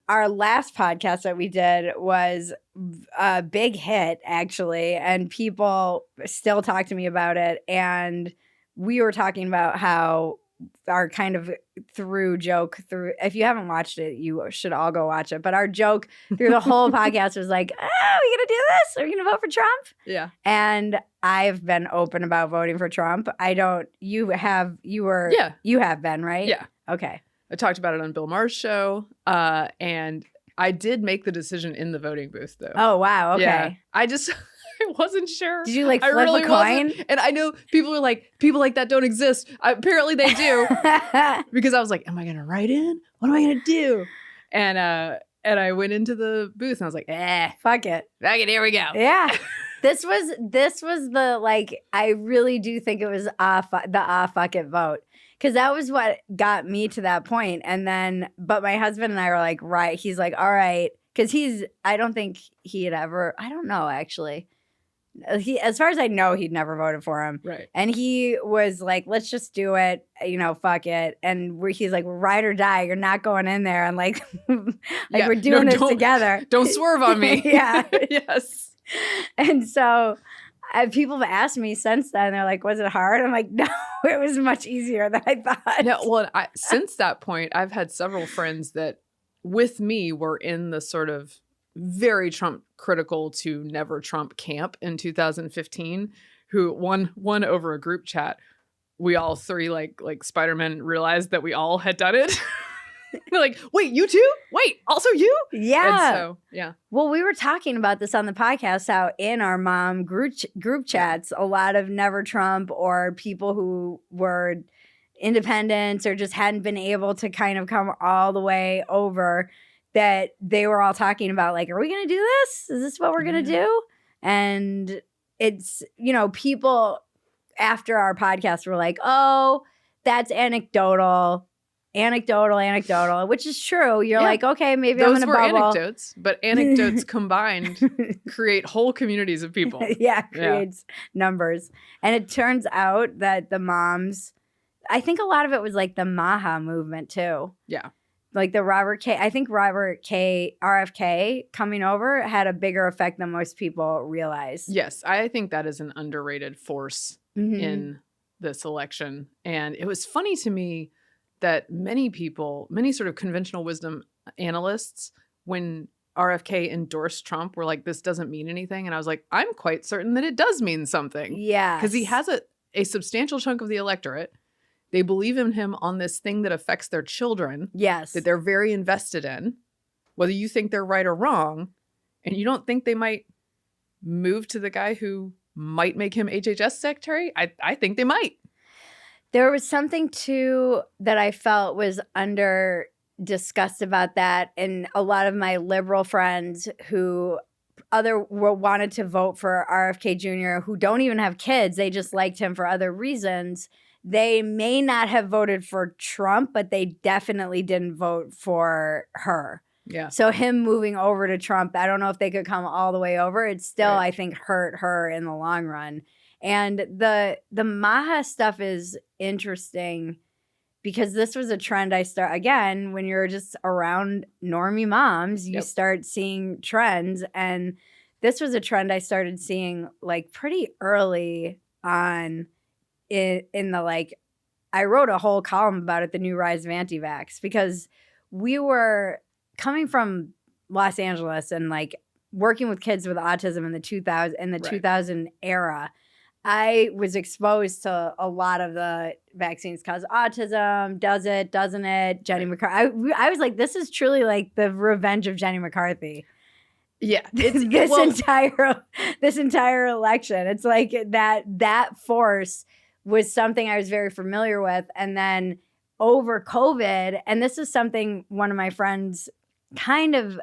our last podcast that we did was a big hit, actually, and people still talk to me about it. And we were talking about how our kind of joke through, if you haven't watched it, you should all go watch it. But our joke through the whole podcast was like, are we going to do this? Are we going to vote for Trump? Yeah. And I've been open about voting for Trump. You have been, right? Yeah. Okay. I talked about it on Bill Maher's show. And I did make the decision in the voting booth, though. Oh, wow. Okay. Yeah. I wasn't sure. Did you flip a coin? Wasn't. And I know people are like, people like that don't exist. Apparently they do. Because I was like, am I going to write in? What am I going to do? And I went into the booth and I was like, fuck it. Here we go. Yeah. This was the, like, I really do think it was the fuck it vote. Because that was what got me to that point. And then, but my husband and I were like, right. He's like, all right. Because I don't think he had ever, I don't know, actually. As far as I know, he'd never voted for him. Right. And he was like, let's just do it, fuck it. And he's like, ride or die. You're not going in there. And like, we're doing this together. Don't swerve on me. Yeah. Yes. And so people have asked me since then, they're like, was it hard? I'm like, no, it was much easier than I thought. Yeah, well, since that point, I've had several friends that with me were in the sort of very Trump critical to never Trump camp in 2015, who won over a group chat. We all three, like Spider-Man, realized that we all had done it. We're like, wait, you too? Wait, also you? Yeah. And so, yeah. Well, we were talking about this on the podcast, how in our mom group chats, a lot of never Trump or people who were independents or just hadn't been able to kind of come all the way over, that they were all talking about, like, are we going to do this? Is this what we're going to do? And it's, people after our podcast were like, oh, that's anecdotal, which is true. You're like, okay, maybe I'm in a bubble. Those were anecdotes, but anecdotes combined create whole communities of people. Yeah, creates numbers. And it turns out that the moms, I think a lot of it was like the MAHA movement too. Yeah. Like RFK coming over had a bigger effect than most people realize. Yes, I think that is an underrated force in this election. And it was funny to me that many sort of conventional wisdom analysts, when RFK endorsed Trump, were like, this doesn't mean anything. And I was like, I'm quite certain that it does mean something. Yeah. Because he has a substantial chunk of the electorate. They believe in him on this thing that affects their children. Yes. That they're very invested in, whether you think they're right or wrong. And you don't think they might move to the guy who might make him HHS secretary? I think they might. There was something too that I felt was under discussed about that. And a lot of my liberal friends who wanted to vote for RFK Jr., who don't even have kids, they just liked him for other reasons. They may not have voted for Trump, but they definitely didn't vote for her. Yeah. So him moving over to Trump, I don't know if they could come all the way over. It still, I think, hurt her in the long run. And the MAHA stuff is interesting because this was a trend again, when you're just around normie moms, you start seeing trends. And this was a trend I started seeing like pretty early on in the, like, I wrote a whole column about it, the new rise of anti-vax, because we were coming from Los Angeles and like working with kids with autism in the 2000 era. I was exposed to a lot of the vaccines cause autism. Does it? Doesn't it? Jenny McCarthy. I was like, this is truly like the revenge of Jenny McCarthy. Yeah, this entire election. It's like that force was something I was very familiar with, and then over COVID, and this is something one of my friends kind of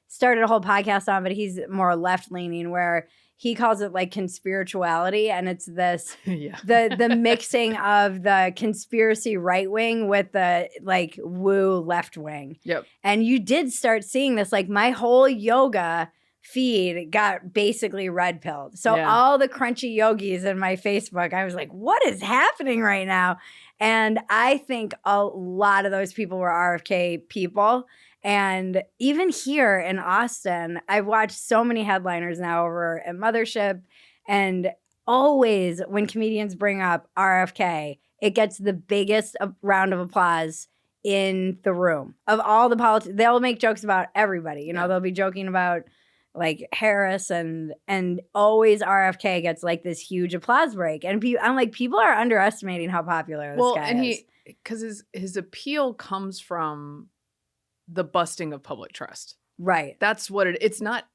started a whole podcast on, but he's more left leaning, where he calls it like conspirituality, and it's this the mixing of the conspiracy right wing with the like woo left wing. Yep. And you did start seeing this, like my whole yoga feed got basically red pilled. So all the crunchy yogis in my Facebook, I was like, what is happening right now? And I think a lot of those people were RFK people. And even here in Austin, I've watched so many headliners now over at Mothership, and always when comedians bring up RFK, it gets the biggest round of applause in the room. Of all the politics, they'll make jokes about everybody. You know, they'll be joking about like Harris, and always RFK gets like this huge applause break. And I'm like, people are underestimating how popular this guy is. Because his appeal comes from the busting of public trust. Right. That's what it's not.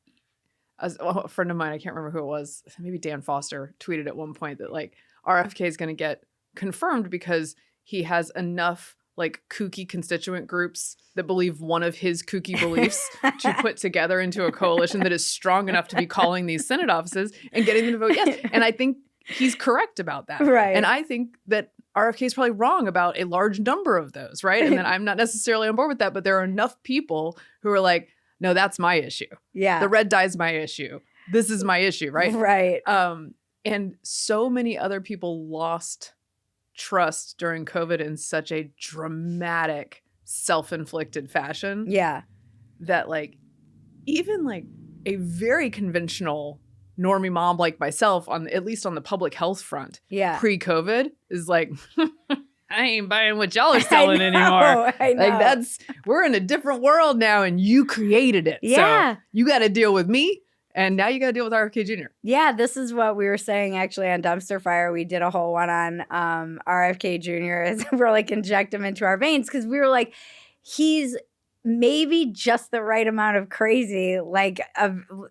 As a friend of mine, I can't remember who it was, maybe Dan Foster, tweeted at one point that like RFK is going to get confirmed because he has enough like kooky constituent groups that believe one of his kooky beliefs to put together into a coalition that is strong enough to be calling these Senate offices and getting them to vote yes. And I think he's correct about that. Right. And I think that RFK is probably wrong about a large number of those, right? And then I'm not necessarily on board with that, but there are enough people who are like, no, that's my issue. Yeah. The red dye's my issue. This is my issue, right? Right. And so many other people lost trust during COVID in such a dramatic, self-inflicted fashion. Yeah. That like, even like a very conventional normie mom like myself, at least on the public health front, pre-COVID is like, I ain't buying what y'all are selling anymore. I know. Like we're in a different world now, and you created it. Yeah. So you got to deal with me, and now you got to deal with RFK Jr. Yeah, this is what we were saying actually on Dumpster Fire. We did a whole one on RFK Jr. as we're like inject him into our veins, because we were like, he's maybe just the right amount of crazy. Like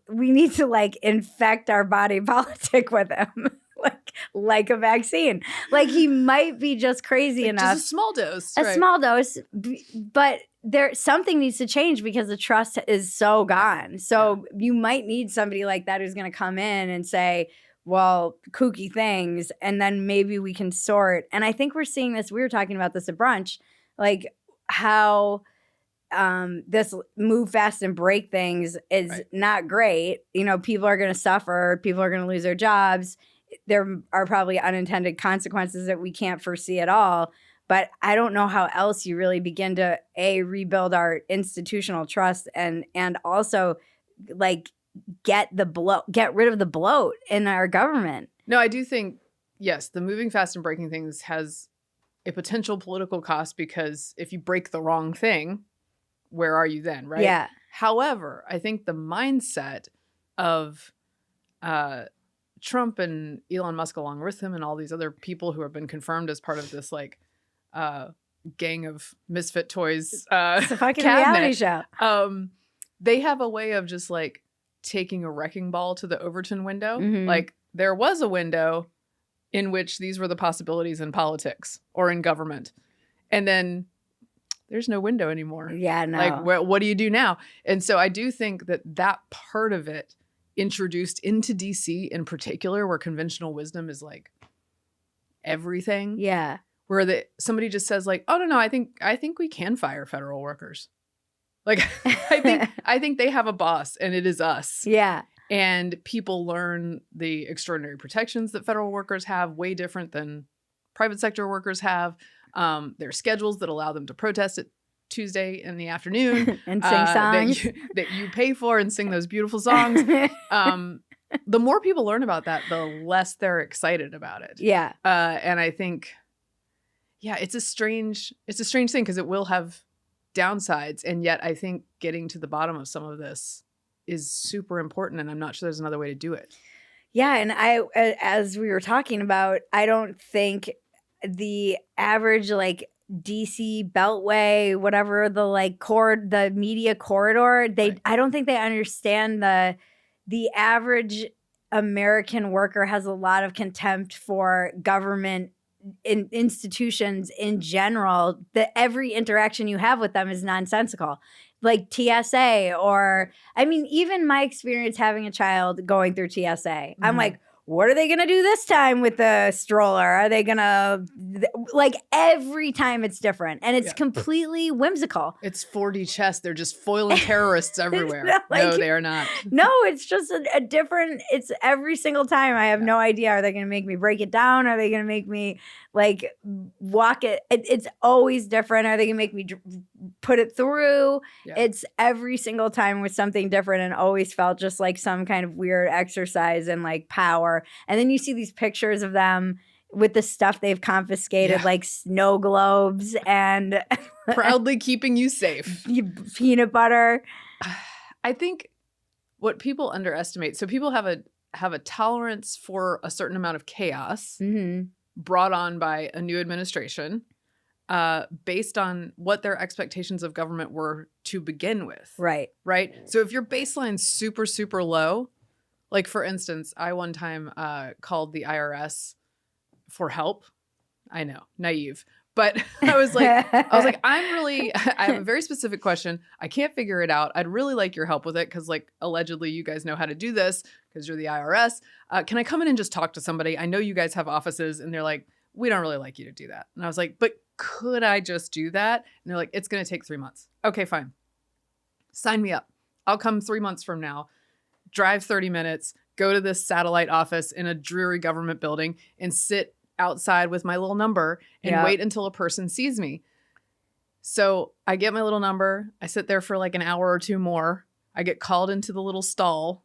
we need to like infect our body politic with him. like a vaccine. Like he might be just crazy enough. Just a small dose. A small dose. But something needs to change because the trust is so gone. So you might need somebody like that who's going to come in and say, well, kooky things, and then maybe we can sort. And I think we're seeing this. We were talking about this at brunch, like how this move fast and break things is not great. You know, people are going to suffer. People are going to lose their jobs. There are probably unintended consequences that we can't foresee at all. But I don't know how else you really begin to rebuild our institutional trust and also like get rid of the bloat in our government. No, I do think, yes, the moving fast and breaking things has a potential political cost, because if you break the wrong thing, where are you then, right? Yeah. However, I think the mindset of Trump and Elon Musk along with him and all these other people who have been confirmed as part of this like gang of misfit toys It's a fucking reality show. They have a way of just like taking a wrecking ball to the Overton window. Mhm. Like there was a window in which these were the possibilities in politics or in government. And then there's no window anymore. Yeah, no. Like what do you do now? And so I do think that part of it introduced into DC in particular, where conventional wisdom is like everything. Yeah. Where somebody just says like, oh no, I think we can fire federal workers. Like I think they have a boss and it is us. Yeah. And people learn the extraordinary protections that federal workers have, way different than private sector workers have. There are schedules that allow them to protest at Tuesday in the afternoon and sing songs that you pay for and sing those beautiful songs. The more people learn about that, the less they're excited about it. Yeah. And I think, it's a strange thing, because it will have downsides. And yet I think getting to the bottom of some of this is super important. And I'm not sure there's another way to do it. Yeah. And as we were talking about, I don't think the average like DC Beltway, whatever the like the media corridor, I don't think they understand the average American worker has a lot of contempt for government institutions in general. That every interaction you have with them is nonsensical. Like TSA, or I mean, even my experience having a child going through TSA, mm-hmm. I'm like, what are they going to do this time with the stroller? Are they going to, like, every time it's different. And it's completely whimsical. It's 4D chess. They're just foiling terrorists everywhere. No, they are not. No, it's just a different, it's every single time. I have no idea. Are they going to make me break it down? Are they going to make me, like walk it. It's always different. Are they gonna make me put it through? Yeah. It's every single time with something different, and always felt just like some kind of weird exercise in like power. And then you see these pictures of them with the stuff they've confiscated, like snow globes and proudly keeping you safe. Peanut butter. I think what people underestimate, so people have a tolerance for a certain amount of chaos brought on by a new administration based on what their expectations of government were to begin with. Right. So if your baseline's super, super low, like for instance, I one time called the IRS for help. I know, naive. But I was like, I have a very specific question. I can't figure it out. I'd really like your help with it because, like, allegedly you guys know how to do this because you're the IRS. Can I come in and just talk to somebody? I know you guys have offices. And they're like, we don't really like you to do that. And I was like, but could I just do that? And they're like, it's going to take 3 months. Okay, fine. Sign me up. I'll come 3 months from now, drive 30 minutes, go to this satellite office in a dreary government building and sit outside with my little number and wait until a person sees me. So I get my little number. I sit there for like an hour or two more. I get called into the little stall.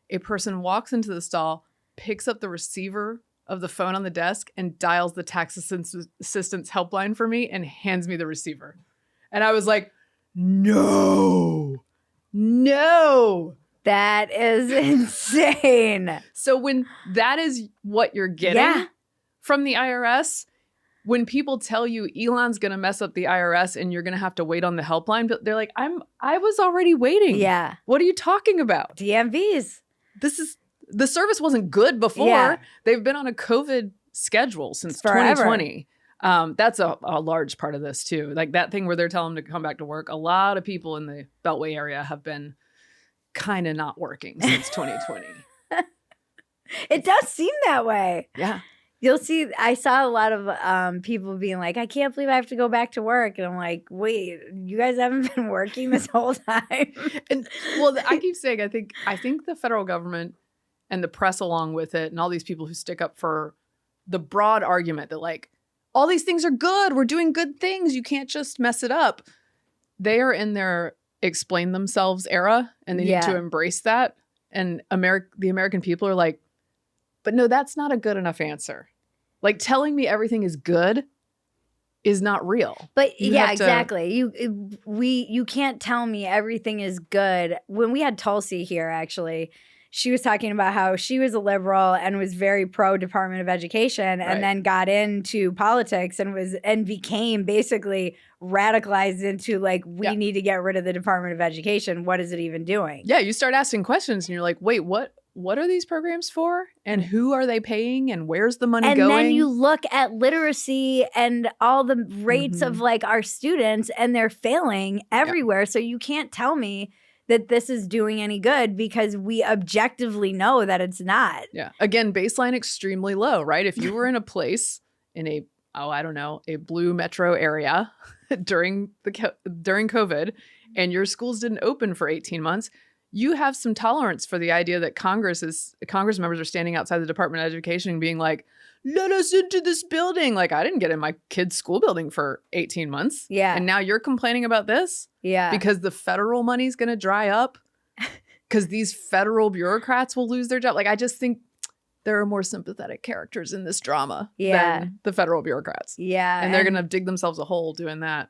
A person walks into the stall, picks up the receiver of the phone on the desk and dials the tax assistance helpline for me and hands me the receiver. And I was like, no. That is insane. So when that is what you're getting from the IRS, when people tell you Elon's going to mess up the IRS and you're going to have to wait on the helpline, but they're like, I was already waiting. Yeah. What are you talking about? DMVs. The service wasn't good before. Yeah. They've been on a COVID schedule since 2020. That's a large part of this too. Like that thing where they're telling them to come back to work. A lot of people in the Beltway area have been kind of not working since 2020. It does seem that way. Yeah. You'll see, I saw a lot of people being like, I can't believe I have to go back to work. And I'm like, wait, you guys haven't been working this whole time? And well, I keep saying, I think the federal government and the press along with it and all these people who stick up for the broad argument that like, all these things are good. We're doing good things. You can't just mess it up. They are in their explain themselves era and they need to embrace that. And the American people are like, but no, that's not a good enough answer. Like telling me everything is good is not real. But exactly. You can't tell me everything is good. When we had Tulsi here, actually, she was talking about how she was a liberal and was very pro Department of Education and then got into politics and became basically radicalized into like, we need to get rid of the Department of Education. What is it even doing? Yeah, you start asking questions and you're like, wait, what are these programs for? And who are they paying? And where's the money going? And then you look at literacy and all the rates of like our students and they're failing everywhere. Yeah. So you can't tell me that this is doing any good because we objectively know that it's not. Yeah. Again, baseline extremely low, right? If you were in a place in a blue metro area during COVID and your schools didn't open for 18 months, you have some tolerance for the idea that Congress members are standing outside the Department of Education and being like, let us into this building. Like, I didn't get in my kid's school building for 18 months. Yeah. And now you're complaining about this? Yeah. Because the federal money's going to dry up? Because these federal bureaucrats will lose their job? Like, I just think there are more sympathetic characters in this drama than the federal bureaucrats. Yeah. And they're going to dig themselves a hole doing that.